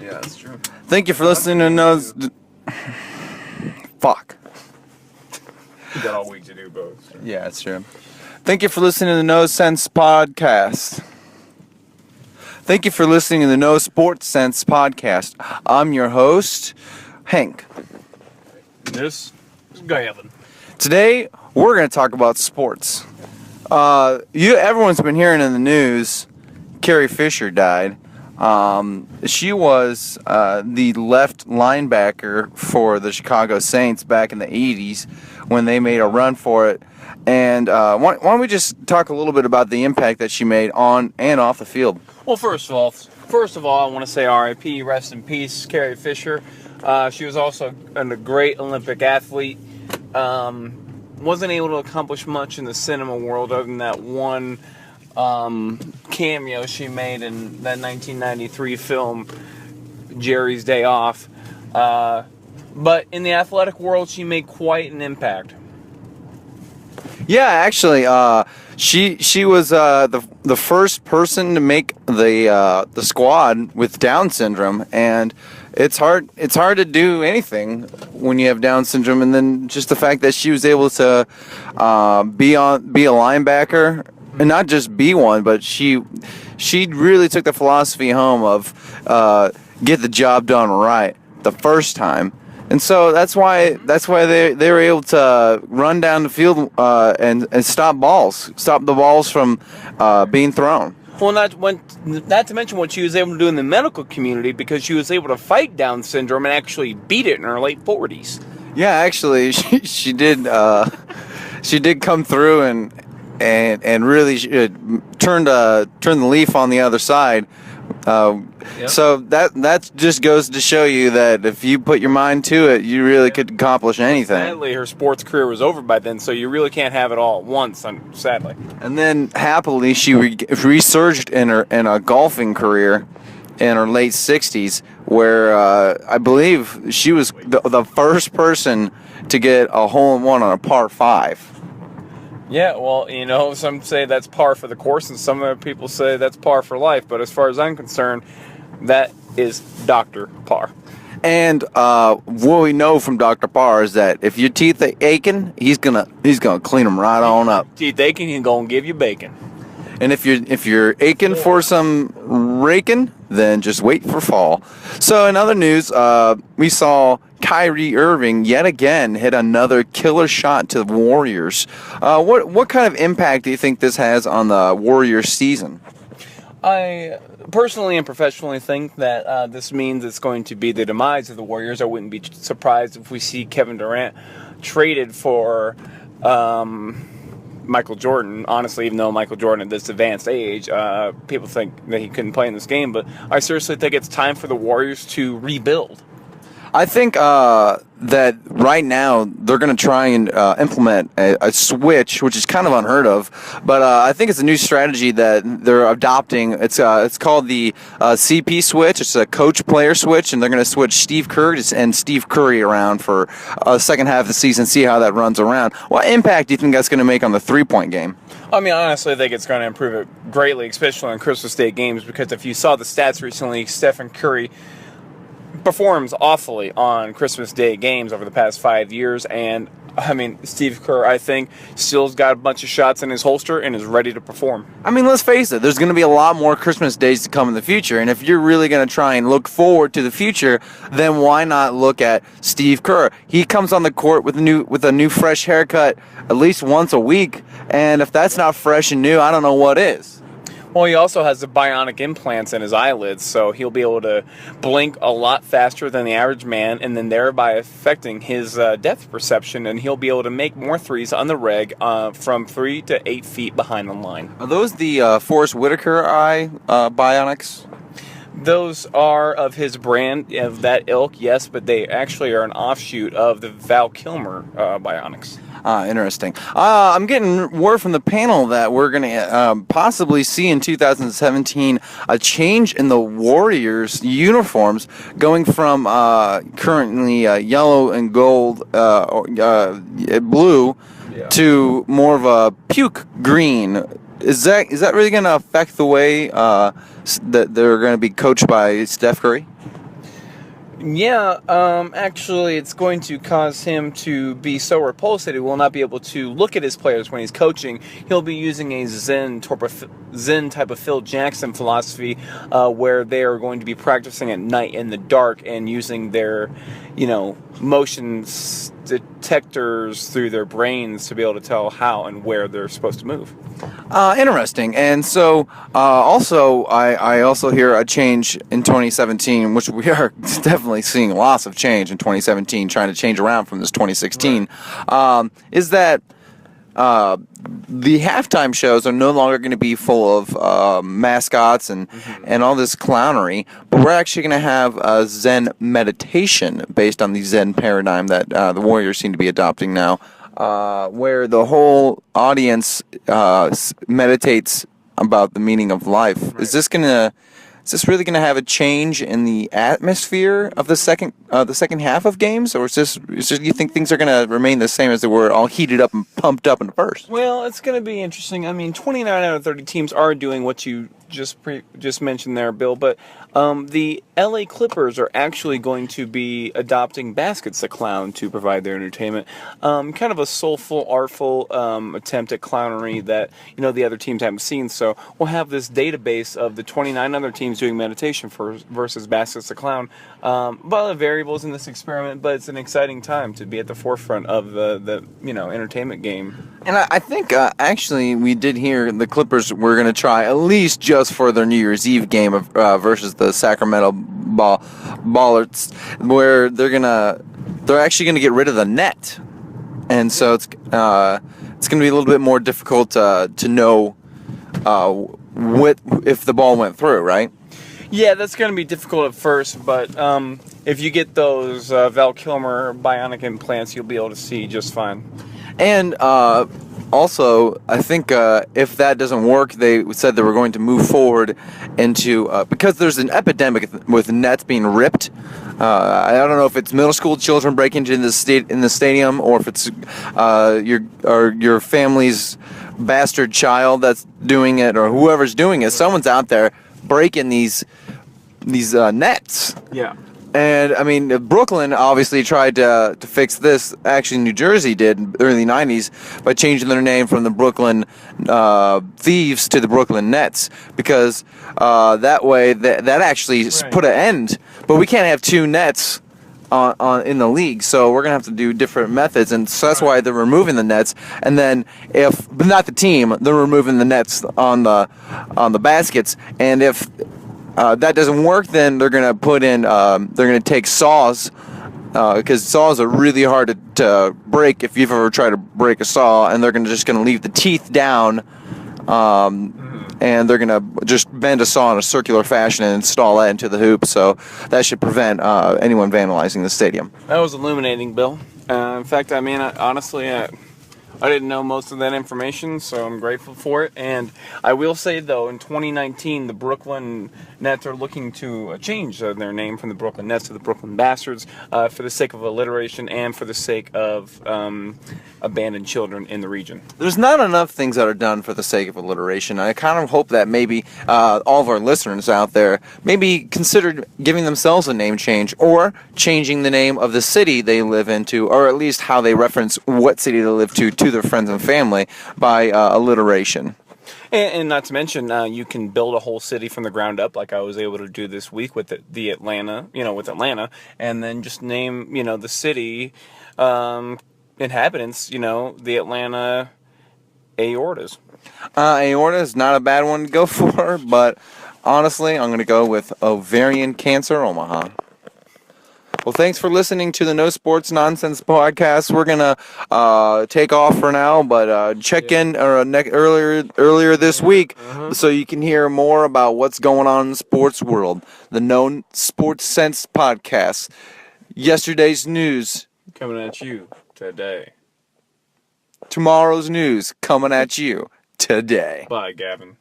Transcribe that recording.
Yeah, that's true. Thank you for listening to Nose. Fuck. You got all week to do both. So. Yeah, that's true. Thank you for listening to the No Sense Podcast. Thank you for listening to the No Sports Sense Podcast. I'm your host, Hank. This is Gavin. Today, we're going to talk about sports. Everyone's been hearing in the news, Carrie Fischer died. She was the left linebacker for the Chicago Saints back in the 80s when they made a run for it. And why don't we just talk a little bit about the impact that she made on and off the field? Well, first of all, I want to say R.I.P. Rest in peace, Carrie Fischer. She was also a great Olympic athlete. Wasn't able to accomplish much in the cinema world other than that one cameo she made in that 1993 film, Jerry's Day Off. But in the athletic world, she made quite an impact. Yeah, actually, she was the first person to make the squad with Down syndrome, and it's hard to do anything when you have Down syndrome, and then just the fact that she was able to be a linebacker, and not just be one, but she really took the philosophy home of get the job done right the first time. And so that's why they were able to run down the field and stop the balls from being thrown. Well, not to mention what she was able to do in the medical community, because she was able to fight Down syndrome and actually beat it in her late 40s. Yeah, actually, she did. She did come through and really turned the leaf on the other side. Yep. So that just goes to show you that if you put your mind to it, you really could accomplish anything. Sadly, her sports career was over by then, so you really can't have it all at once, sadly. And then happily, she resurged in a golfing career in her late 60s, where I believe she was the first person to get a hole-in-one on a par 5. Yeah, well, some say that's par for the course, and some other people say that's par for life. But as far as I'm concerned, that is Dr. Par. And what we know from Dr. Par is that if your teeth are aching, he's gonna clean them right on up. Teeth aching, he's gonna give you bacon. And if you're aching for some raking, then just wait for fall. So in other news, we saw Kyrie Irving yet again hit another killer shot to the Warriors. What kind of impact do you think this has on the Warriors season? I personally and professionally think that this means it's going to be the demise of the Warriors. I wouldn't be surprised if we see Kevin Durant traded for Michael Jordan. Honestly, even though Michael Jordan at this advanced age, people think that he couldn't play in this game, but I seriously think it's time for the Warriors to rebuild. I think that right now they're going to try and implement a switch, which is kind of unheard of. But I think it's a new strategy that they're adopting. It's called the CP switch. It's a coach-player switch, and they're going to switch Steve Kerr and Steve Curry around for the second half of the season, see how that runs around. What impact do you think that's going to make on the three-point game? I mean, honestly, I think it's going to improve it greatly, especially on Christmas Day games, because if you saw the stats recently, Stephen Curry performs awfully on Christmas Day games over the past 5 years, and I mean, Steve Kerr, I think, still's got a bunch of shots in his holster and is ready to perform. I mean, let's face it, there's going to be a lot more Christmas days to come in the future, and if you're really going to try and look forward to the future, then why not look at Steve Kerr? He comes on the court with a new fresh haircut at least once a week, and if that's not fresh and new, I don't know what is. Well, he also has the bionic implants in his eyelids, so he'll be able to blink a lot faster than the average man, and then thereby affecting his depth perception, and he'll be able to make more threes on the reg from 3 to 8 feet behind the line. Are those the Forrest Whitaker eye bionics? Those are of his brand, of that ilk, yes, but they actually are an offshoot of the Val Kilmer bionics. Interesting. I'm getting word from the panel that we're going to possibly see in 2017 a change in the Warriors uniforms, going from currently yellow and gold, blue, to more of a puke green. Is that really going to affect the way that they're going to be coached by Steph Curry? Yeah, actually, it's going to cause him to be so repulsed that he will not be able to look at his players when he's coaching. He'll be using a Zen type of Phil Jackson philosophy, where they are going to be practicing at night in the dark and using their, motion detectors through their brains to be able to tell how and where they're supposed to move. Interesting. And so, also, I also hear a change in 2017, which we are definitely seeing lots of change in 2017, trying to change around from this 2016, is that the halftime shows are no longer going to be full of mascots and all this clownery, but we're actually going to have a Zen meditation based on the Zen paradigm that the Warriors seem to be adopting now, where the whole audience meditates about the meaning of life. Right. Is this really going to have a change in the atmosphere of the second half of games, or do you think things are going to remain the same as they were, all heated up and pumped up in the first? Well, it's going to be interesting. I mean, 29 out of 30 teams are doing what you just mentioned there, Bill, but the LA Clippers are actually going to be adopting Baskets the Clown to provide their entertainment. Kind of a soulful, artful attempt at clownery that the other teams haven't seen. So we'll have this database of the 29 other teams doing meditation versus Baskets the Clown. Well, the variables in this experiment, but it's an exciting time to be at the forefront of the entertainment game. And I think actually we did hear the Clippers were going to try at least just for their New Year's Eve game of, versus the Sacramento Ballards, where they're actually going to get rid of the net, and so it's going to be a little bit more difficult to know if the ball went through, right? Yeah, that's going to be difficult at first, but if you get those Val Kilmer bionic implants, you'll be able to see just fine. And also, I think if that doesn't work, they said they were going to move forward into because there's an epidemic with nets being ripped. I don't know if it's middle school children breaking into the stadium, or if it's your family's bastard child that's doing it, or whoever's doing it. Someone's out there breaking these nets. Yeah. And, I mean, Brooklyn obviously tried to fix this. Actually, New Jersey did in the early 90s by changing their name from the Brooklyn Thieves to the Brooklyn Nets, because that way that actually put an end. But we can't have two nets in the league, so we're going to have to do different methods. And so that's why they're removing the nets. And then but not the team, they're removing the nets on the baskets. And if that doesn't work, then they're gonna put in. They're gonna take saws, because saws are really hard to break if you've ever tried to break a saw. And they're just gonna leave the teeth down, and they're gonna just bend a saw in a circular fashion and install that into the hoop. So that should prevent anyone vandalizing the stadium. That was illuminating, Bill. In fact, I mean, honestly, I didn't know most of that information, so I'm grateful for it. And I will say, though, in 2019, the Brooklyn Nets are looking to change their name from the Brooklyn Nets to the Brooklyn Bastards for the sake of alliteration and for the sake of abandoned children in the region. There's not enough things that are done for the sake of alliteration. I kind of hope that maybe all of our listeners out there maybe considered giving themselves a name change, or changing the name of the city they live into, or at least how they reference what city they live to their friends and family by alliteration. And not to mention, you can build a whole city from the ground up, like I was able to do this week with the Atlanta, with Atlanta, and then just name, the city inhabitants, the Atlanta Aortas. Aorta is not a bad one to go for, but honestly, I'm going to go with Ovarian Cancer Omaha. Well, thanks for listening to the No Sports Nonsense podcast. We're going to take off for now, but check in earlier this week so you can hear more about what's going on in the sports world. The No Sports Sense podcast. Yesterday's news. Coming at you today. Tomorrow's news coming at you today. Bye, Gavin.